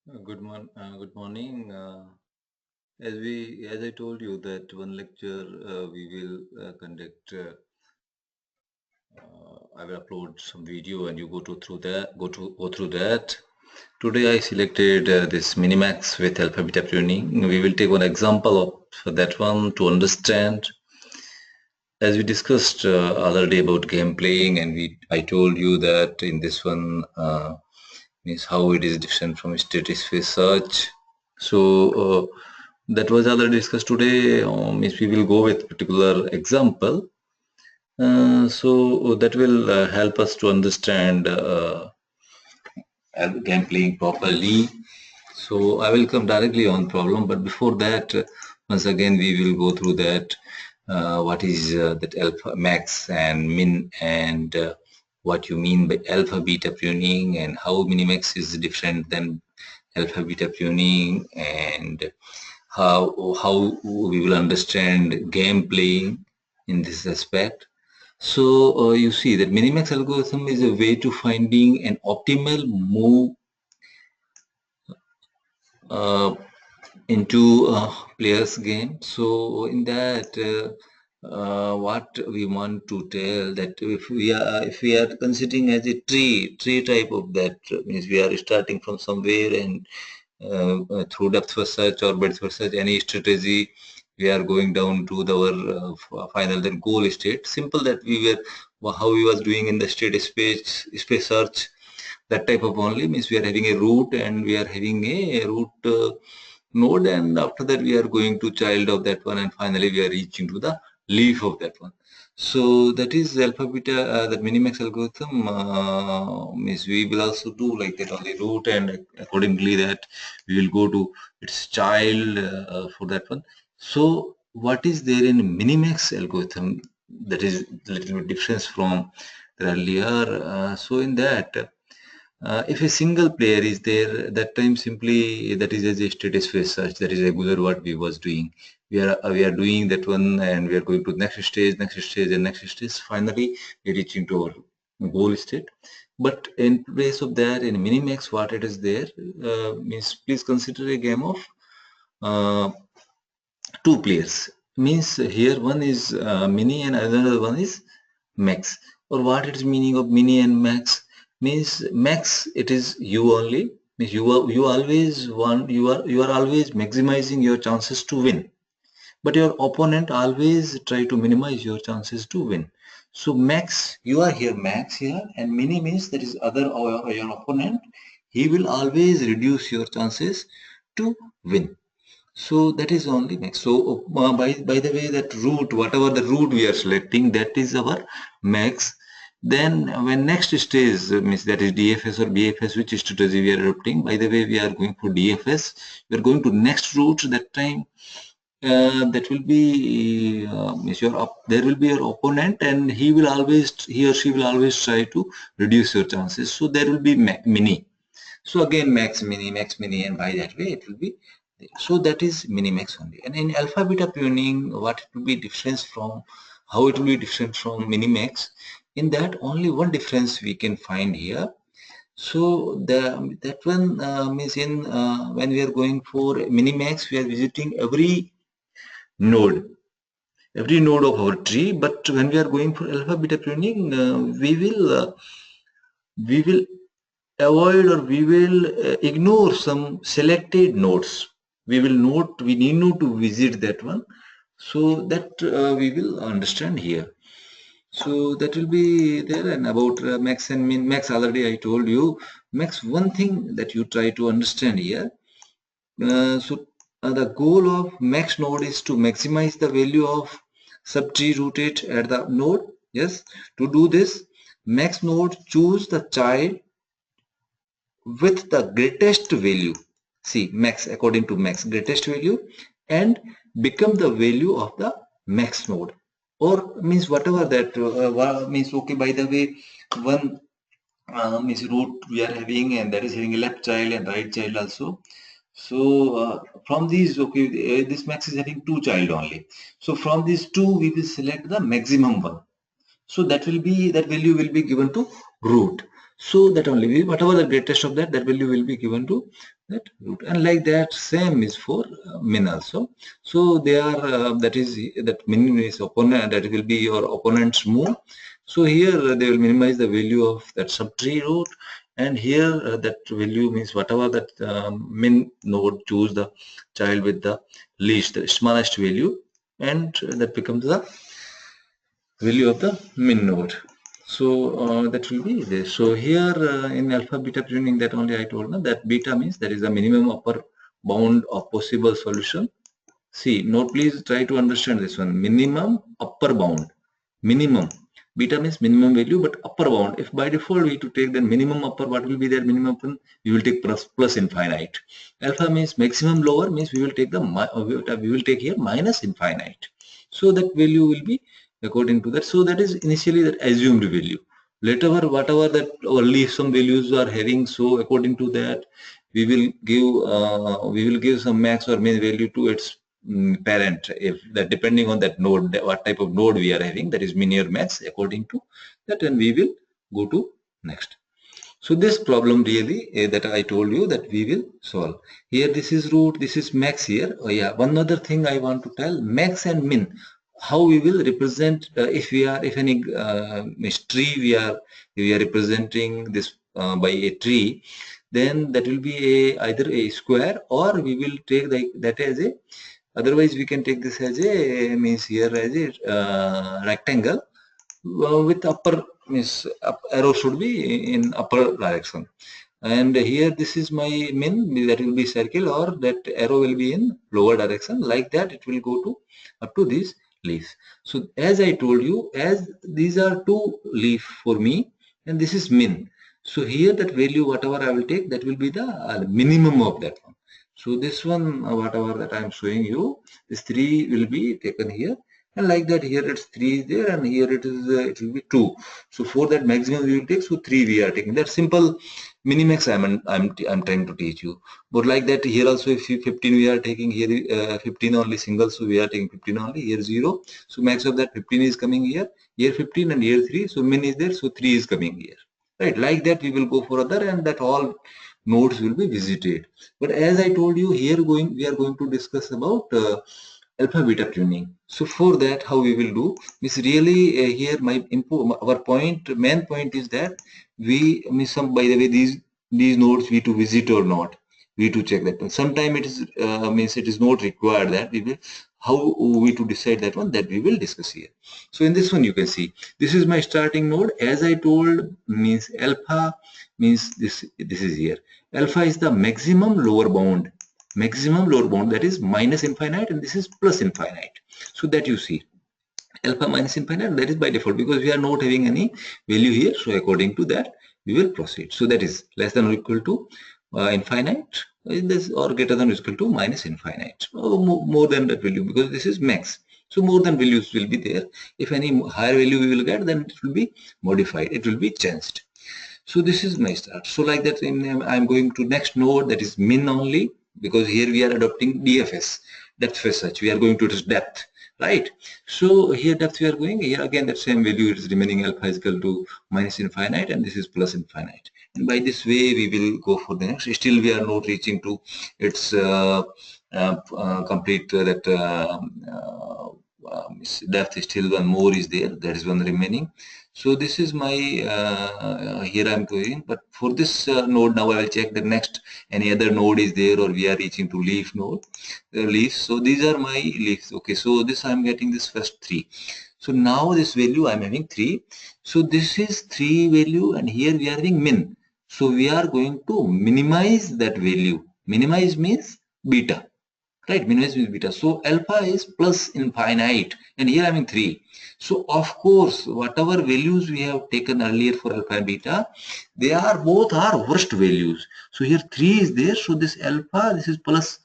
Good morning. As I told you that one lecture we will conduct. I will upload some video and you go through that. Today I selected this Minimax with Alpha-beta Pruning. We will take one example of that one to understand. As we discussed other day about game playing, and I told you that in this one means how it is different from static space search. So that was already discussed today. Means we will go with particular example. So that will help us to understand game playing properly. So I will come directly on problem, but before that, once again we will go through that. What is that alpha max and min, and what you mean by alpha beta pruning, and how minimax is different than alpha beta pruning, and how we will understand game playing in this aspect. So you see that minimax algorithm is a way to finding an optimal move uh, into a player's game. So in that, what we want to tell that if we are considering as a tree type of that, means we are starting from somewhere, and through depth first search or breadth first search, any strategy, we are going down to our final then goal state. Simple that we were how we was doing in the state space search. That type of only means we are having a root, and we are having a root node, and after that we are going to child of that one, and finally we are reaching to the leaf of that one. So that is alpha beta, that minimax algorithm. Means we will also do like that on the root, and accordingly that we will go to its child for that one. So what is there in minimax algorithm that is little bit difference from the earlier? So in that, if a single player is there, that time simply that is as a status space search. That is regular what we was doing. We are doing that one, and we are going to next stage, and next stage. Finally, we reaching to our goal state. But in place of that, in Minimax, what it is there means please consider a game of uh, two players. Means here one is mini and another one is max. Or what is meaning of mini and max? Means max it is you only. Means you always want, you are always maximizing your chances to win. But your opponent always try to minimize your chances to win. So max, you are here max here, and mini means that is other or your opponent. He will always reduce your chances to win. So that is only next. So by the way, that route, whatever the route we are selecting, that is our max. Then when next stage means that is DFS or BFS, which strategy we are adopting. By the way, we are going for DFS. We are going to next route. That time that will be means there will be your opponent, and he or she will always try to reduce your chances. So there will be mini. So again, max mini, and by that way it will be. So that is minimax only. And in alpha beta pruning, what it will be difference from, how it will be different from minimax. In that, only one difference we can find here. So that one means in when we are going for minimax, we are visiting every node of our tree. But when we are going for alpha beta pruning, we will avoid, or we will ignore some selected nodes. We need not to visit that one. So that we will understand here. So that will be there. And about max and min, max already I told you. Max, one thing that you try to understand here. The goal of max node is to maximize the value of subtree rooted at the node. Yes. To do this, max node choose the child with the greatest value. See, max according to max greatest value, and become the value of the max node, or means whatever that means. Okay, by the way, one means root we are having, and that is having a left child and right child also. So from these, okay, this max is having two child only. So from these two, we will select the maximum one. So that value will be given to root. So that only whatever the greatest of that value will be given to that root, and like that same is for min also. So they are that is that min is opponent, that will be your opponent's move. So here they will minimize the value of that subtree root, and here that value means whatever that min node choose the child with the least, the smallest value, and that becomes the value of the min node. So that will be this. So here in alpha beta pruning, that only I told now that beta means there is a minimum upper bound of possible solution. See, note please try to understand this one. Minimum upper bound. Minimum. Beta means minimum value, but upper bound. If by default we to take the minimum upper, what will be their minimum upper? We will take plus infinite. Alpha means maximum lower, means we will take the we will take here minus infinite. So that value will be according to that. So that is initially that assumed value. Later, whatever that only some values are having, so according to that, we will give some max or min value to its parent, if that depending on that node, what type of node we are having, that is min or max, according to that, and we will go to next. So this problem really that I told you that we will solve. Here this is root, this is max here. Oh yeah, one other thing I want to tell, max and min, how we will represent if any tree we are representing this by a tree, then that will be either a square, or we will take that as a, otherwise we can take this as a means here as a rectangle with upper means up arrow should be in upper direction, and here this is my min, that will be circle, or that arrow will be in lower direction. Like that it will go to up to this leaf. So as I told you, as these are two leaf for me and this is min, so here that value whatever I will take, that will be the minimum of that one. So this one whatever that I am showing you, this 3 will be taken here, and like that here it's 3 is there, and here it is it will be 2. So for that maximum we will take, so 3 we are taking. That simple minimax I'm trying to teach you. But like that here also, if you 15 we are taking here 15 only single, so we are taking 15 only, here 0, so max of that 15 is coming here 15, and here 3, so min is there, so 3 is coming here, right? Like that we will go for other, and that all nodes will be visited. But as I told you, here we are going to discuss about alpha beta pruning. So for that, how we will do is really here our main point is that we means some, by the way, these nodes we to visit or not, we to check that one. Sometime it is means it is not required that we will, how we to decide that one, that we will discuss here. So in this one you can see this is my starting node. As I told, means alpha means this is here. Alpha is the maximum lower bound, that is minus infinite, and this is plus infinite. So that you see alpha minus infinite, that is by default, because we are not having any value here, so according to that we will proceed. So that is less than or equal to infinite, this, or greater than or equal to minus infinite, or more than that value, because this is max. So more than values will be there. If any higher value we will get, then it will be modified, it will be changed. So this is my start. So like that, I'm going to next node, that is min only, because here we are adopting DFS, depth first search. We are going to this depth, right? So here depth we are going, here again that same value is remaining, alpha is equal to minus infinite, and this is plus infinite. And by this way we will go for the next. Still we are not reaching to its complete that depth. Still one more is there, there is one remaining. So this is my here I'm going, but for this node now I will check the next any other node is there, or we are reaching to leaf node, leaves. So these are my leaves. Okay, so this I'm getting this first 3. So now this value I'm having 3. So this is 3 value, and here we are having min. So we are going to minimize that value. Minimize means beta, right? Minimize means beta. So alpha is plus infinite, and here I'm in 3. So of course, whatever values we have taken earlier for alpha and beta, they are both are worst values. So here 3 is there. So this alpha, this is plus,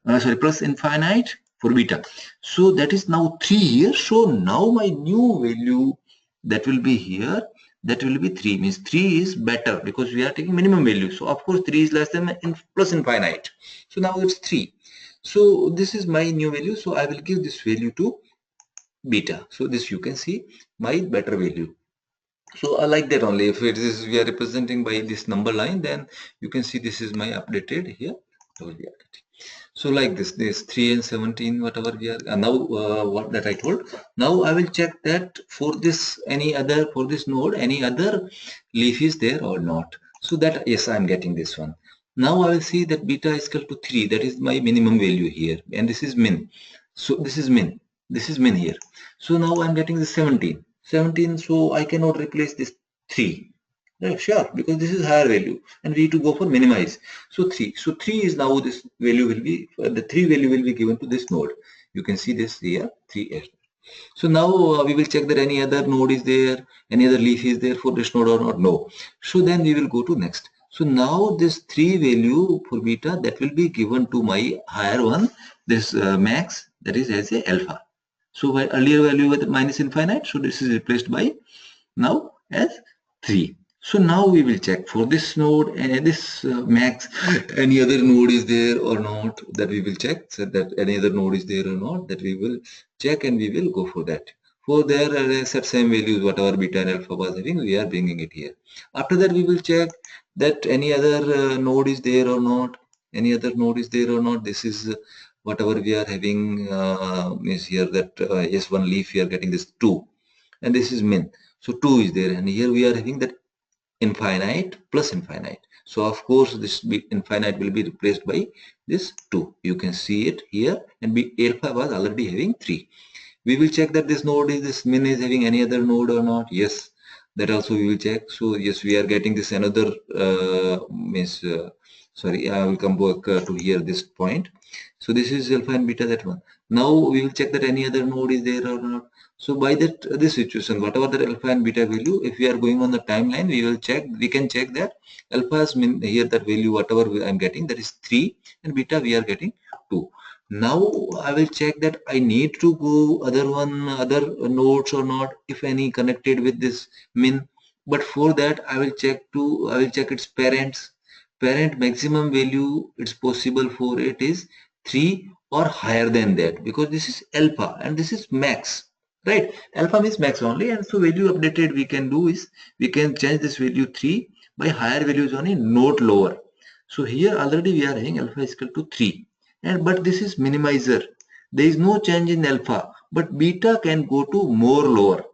plus infinite for beta. So that is now 3 here. So now my new value that will be here, that will be 3, means 3 is better because we are taking minimum value. So of course 3 is less than plus infinite. So now it's 3. So this is my new value. So I will give this value to beta. So this you can see my better value. So I like that only. If it is we are representing by this number line, then you can see this is my updated here. So like this 3 and 17, whatever we are now what that I told. Now I will check that for this for this node any other leaf is there or not. So that yes, I am getting this one. Now I will see that beta is equal to 3. That is my minimum value here, and this is min. So this is min. This is min here. So now I am getting the 17. 17. So I cannot replace this 3. Yeah, sure, because this is higher value and we need to go for minimize. So 3. So 3 is now this value will be, the 3 value will be given to this node. You can see this here, 3s. So now we will check that any other node is there, any other leaf is there for this node or not. No. So then we will go to next. So now this 3 value for beta that will be given to my higher one, this max, that is as a alpha. So my earlier value was minus infinite. So this is replaced by now as 3. So now we will check for this node and this max any other node is there or not, that we will check. So that any other node is there or not, that we will check and we will go for that. For there set same values whatever beta and alpha was having, we are bringing it here. After that we will check that any other node is there or not, any other node is there or not. This is whatever we are having is here that yes, one leaf we are getting this 2 and this is min. So 2 is there, and here we are having that infinite plus infinite. So of course this infinite will be replaced by this 2. You can see it here, and alpha was already having 3. We will check that this node is this min is having any other node or not. Yes, that also we will check. So yes, we are getting this another sorry, I will come back to here this point. So this is alpha and beta, that one. Now we will check that any other node is there or not. So by that this situation, whatever the alpha and beta value, if we are going on the timeline, we will check. We can check that alpha is min here, that value whatever I am getting, that is 3, and beta we are getting 2. Now I will check that I need to go other nodes or not, if any connected with this min. But for that I will check its parent maximum value. It's possible for it is 3 or higher than that, because this is alpha and this is max, right? Alpha means max only, and so value updated we can do is we can change this value 3 by higher values only, not lower. So here already we are having alpha is equal to 3, and but this is minimizer. There is no change in alpha, but beta can go to more lower,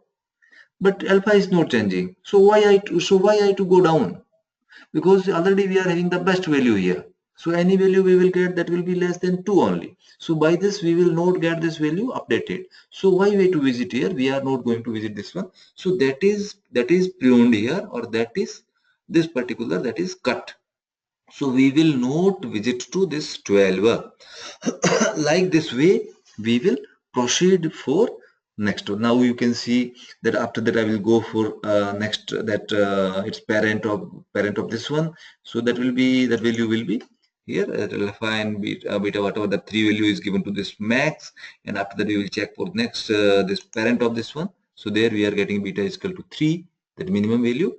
but alpha is not changing. So why I to go down? Because already we are having the best value here. So any value we will get, that will be less than 2 only. So by this we will not get this value updated. So why we to visit here? We are not going to visit this one. So that is pruned here, or that is this particular, that is cut. So we will not visit to this 12. Like this way we will proceed for next one. Now you can see that after that I will go for next, that it's parent of this one. So that value will be here alpha and beta whatever the 3 value is given to this max, and after that we will check for next this parent of this one. So there we are getting beta is equal to 3, that minimum value,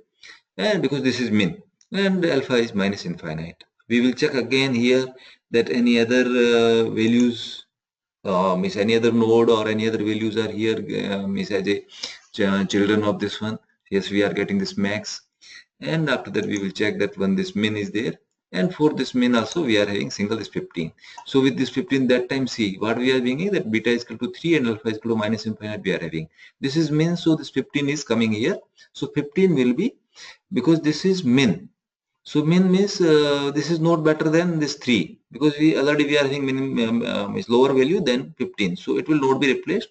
and because this is min and alpha is minus infinite. We will check again here that any other values means any other node or any other values are here means as a children of this one. Yes, we are getting this max, and after that we will check that when this min is there, and for this min also we are having single is 15. So with this 15, that time see what we are being that beta is equal to 3 and alpha is equal to minus infinite we are having. This is min, so this 15 is coming here. So 15 will be, because this is min. So min means this is not better than this 3, because we are having minimum is lower value than 15. So it will not be replaced.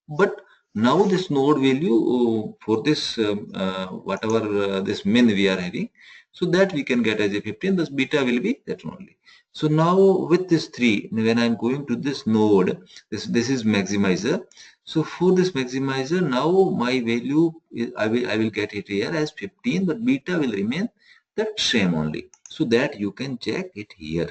But now this node value for this whatever this min we are having, so that we can get as a 15. This beta will be that only. So now with this 3, when I am going to this node, this is maximizer. So for this maximizer, now my value is, I will get it here as 15, but beta will remain that same only. So that you can check it here,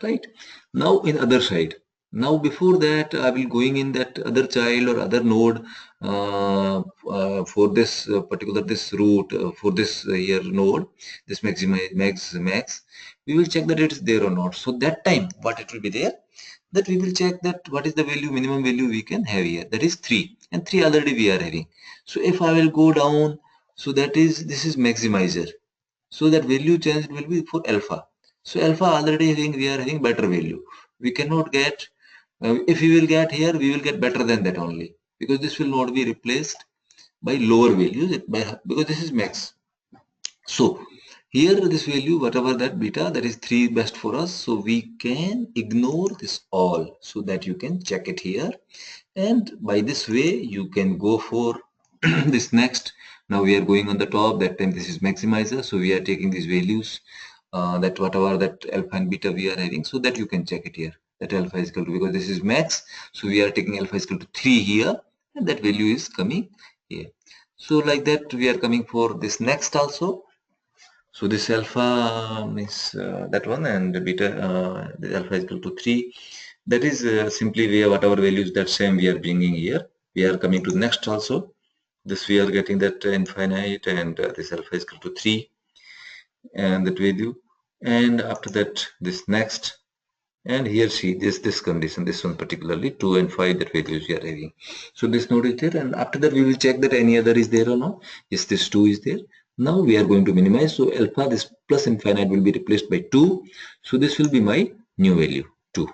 right? Now in other side. Now before that I will going in that other child or other node for this particular this root for this here node, this max, we will check that it is there or not. So that time what it will be there, that we will check that what is the value, minimum value we can have here, that is 3, and 3 already we are having. So if I will go down, So that is, this is maximizer. So that value change will be for alpha. So alpha already having, we are having better value. We cannot get, if we will get here, we will get better than that only, because this will not be replaced by lower values, because this is max. So here this value, whatever that beta, that is 3 best for us. So we can ignore this all, so that you can check it here. And by this way, you can go for this next. Now we are going on the top, that time this is maximizer. So we are taking these values, that whatever that alpha and beta we are having, so that you can check it here. That alpha is equal to, because this is max, so we are taking alpha is equal to 3 here, and that value is coming here. So like that, we are coming for this next also. So this alpha is that one, and the beta, the alpha is equal to 3. That is simply we have whatever values that same we are bringing here. We are coming to the next also. This we are getting that infinite, and this alpha is equal to 3, and that value. And after that, this next. And here see this condition, this one particularly 2 and 5, that values we are having. So this node is there, and after that we will check that any other is there or not. Yes, this 2 is there. Now we are going to minimize. So alpha, this plus infinite will be replaced by 2. So this will be my new value 2.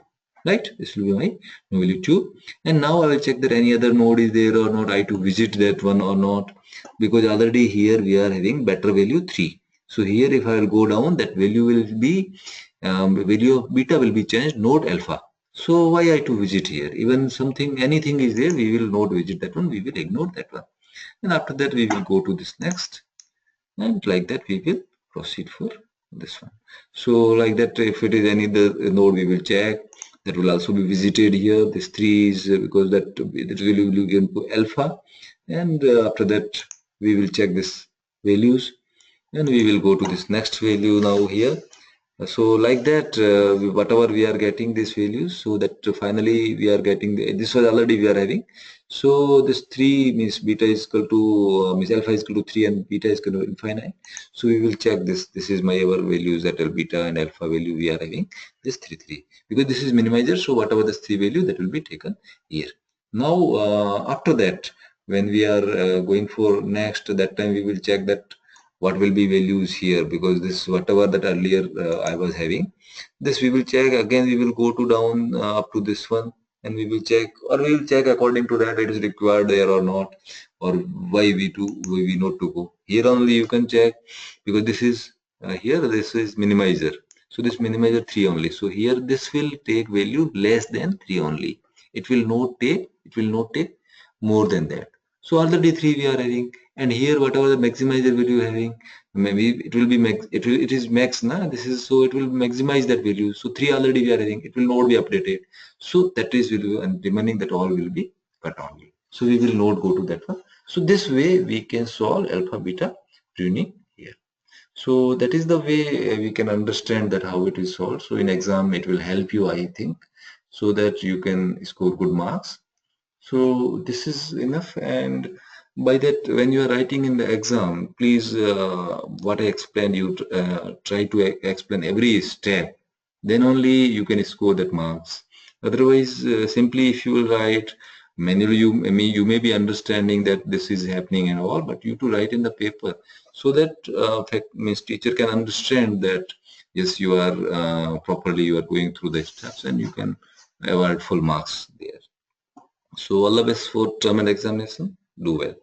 Right? This will be my new value 2. And now I will check that any other node is there or not. I to visit that one or not, because already here we are having better value 3. So here if I will go down, that value will be value of beta will be changed, not alpha. So why I to visit here? Even something, anything is there, we will not visit that one, we will ignore that one. And after that, we will go to this next. And like that, we will proceed for this one. So like that, if it is any the node, we will check. That will also be visited here. This 3 is because that value will be given to alpha. And after that, we will check this values. And we will go to this next value now here. So like that, whatever we are getting these values, so that finally we are getting this was already we are having. So this 3 means beta is equal to means alpha is equal to 3 and beta is equal to infinite. So we will check this. This is my ever values, that beta and alpha value we are having this 3 because this is minimizer. So whatever this 3 value, that will be taken here. Now after that, when we are going for next, that time we will check that what will be values here, because this whatever that earlier I was having, this we will check again. We will go to down up to this one, and we will check, or we will check according to that it is required there or not, or why we not to go here. Only you can check, because this is here, this is minimizer. So this minimizer 3 only. So here this will take value less than 3 only. It will not take more than that. So already 3 we are having, and here whatever the maximizer value having, maybe it will be max, it is max na, this is, so it will maximize that value. So 3 already we are having, it will not be updated. So that is value, and remaining that all will be cut only. So we will not go to that one. So this way we can solve alpha beta pruning here. So that is the way we can understand that how it is solved. So in exam it will help you, I think, so that you can score good marks. So this is enough. And by that, when you are writing in the exam, please, what I explained, you try to explain every step. Then only you can score that marks. Otherwise, simply if you will write manually, you may be understanding that this is happening and all, but you to write in the paper, so that fact means teacher can understand that yes, you are properly you are going through the steps, and you can award full marks there. So all the best for term and examination. Do well.